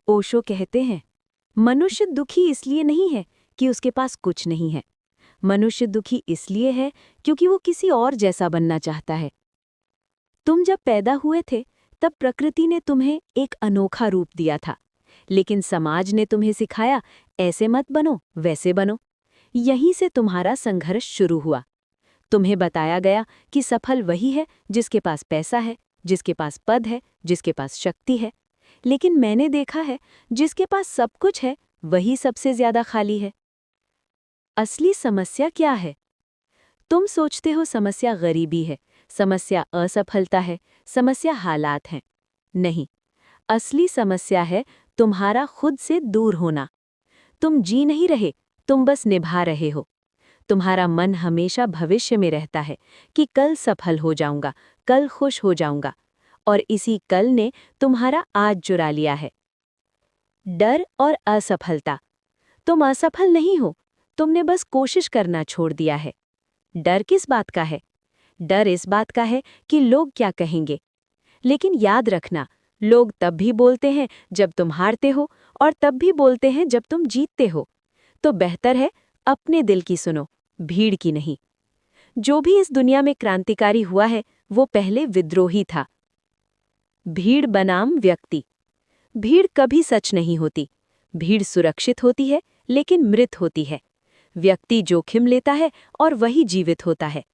ओशो कहते हैं, मनुष्य दुखी इसलिए नहीं है कि उसके पास कुछ नहीं है। मनुष्य दुखी इसलिए है क्योंकि वो किसी और जैसा बनना चाहता है। तुम जब पैदा हुए थे तब प्रकृति ने तुम्हें एक अनोखा रूप दिया था, लेकिन समाज ने तुम्हें सिखाया ऐसे मत बनो, वैसे बनो। यहीं से तुम्हारा संघर्ष शुरू हुआ। तुम्हें बताया गया कि सफल वही है जिसके पास पैसा है, जिसके पास पद है, जिसके पास शक्ति है। लेकिन मैंने देखा है, जिसके पास सब कुछ है वही सबसे ज्यादा खाली है। असली समस्या क्या है? तुम सोचते हो समस्या गरीबी है, समस्या असफलता है, समस्या हालात हैं। नहीं, असली समस्या है तुम्हारा खुद से दूर होना। तुम जी नहीं रहे, तुम बस निभा रहे हो। तुम्हारा मन हमेशा भविष्य में रहता है कि कल सफल हो जाऊंगा, कल खुश हो जाऊंगा, और इसी कल ने तुम्हारा आज चुरा लिया है। डर और असफलता। तुम असफल नहीं हो, तुमने बस कोशिश करना छोड़ दिया है। डर किस बात का है? डर इस बात का है कि लोग क्या कहेंगे। लेकिन याद रखना, लोग तब भी बोलते हैं जब तुम हारते हो, और तब भी बोलते हैं जब तुम जीतते हो। तो बेहतर है अपने दिल की सुनो, भीड़ की नहीं। जो भी इस दुनिया में क्रांतिकारी हुआ है वो पहले विद्रोही था। भीड़ बनाम व्यक्ति। भीड़ कभी सच नहीं होती। भीड़ सुरक्षित होती है लेकिन मृत होती है। व्यक्ति जोखिम लेता है और वही जीवित होता है।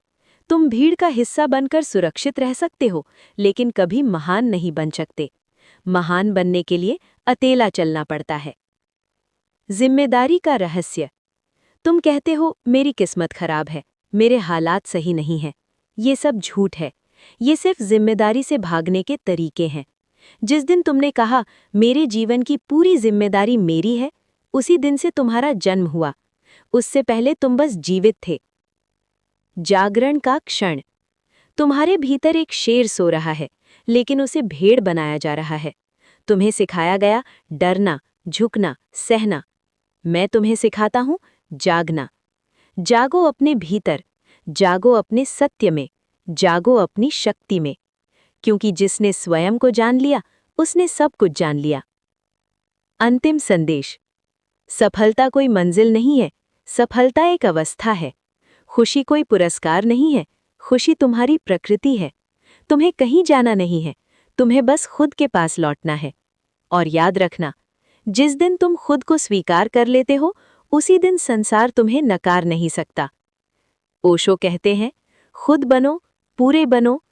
तुम भीड़ का हिस्सा बनकर सुरक्षित रह सकते हो, लेकिन कभी महान नहीं बन सकते। महान बनने के लिए अकेला चलना पड़ता है। जिम्मेदारी का रहस्य। तुम कहते हो मेरी किस्मत खराब है, मेरे हालात सही नहीं हैं। ये सब झूठ है। ये सिर्फ जिम्मेदारी से भागने के तरीके हैं। जिस दिन तुमने कहा मेरे जीवन की पूरी जिम्मेदारी मेरी है, उसी दिन से तुम्हारा जन्म हुआ। उससे पहले तुम बस जीवित थे। जागरण का क्षण। तुम्हारे भीतर एक शेर सो रहा है, लेकिन उसे भेड़ बनाया जा रहा है। तुम्हें सिखाया गया डरना, झुकना, सहना। मैं तुम्हें सिखाता हूं जागना। जागो अपने भीतर, जागो अपने सत्य में, जागो अपनी शक्ति में। क्योंकि जिसने स्वयं को जान लिया, उसने सब कुछ जान लिया। अंतिम संदेश। सफलता कोई मंजिल नहीं है, सफलता एक अवस्था है। खुशी कोई पुरस्कार नहीं है, खुशी तुम्हारी प्रकृति है। तुम्हें कहीं जाना नहीं है, तुम्हें बस खुद के पास लौटना है। और याद रखना, जिस दिन तुम खुद को स्वीकार कर लेते हो, उसी दिन संसार तुम्हें नकार नहीं सकता। ओशो कहते हैं, खुद बनो, पूरे बनो,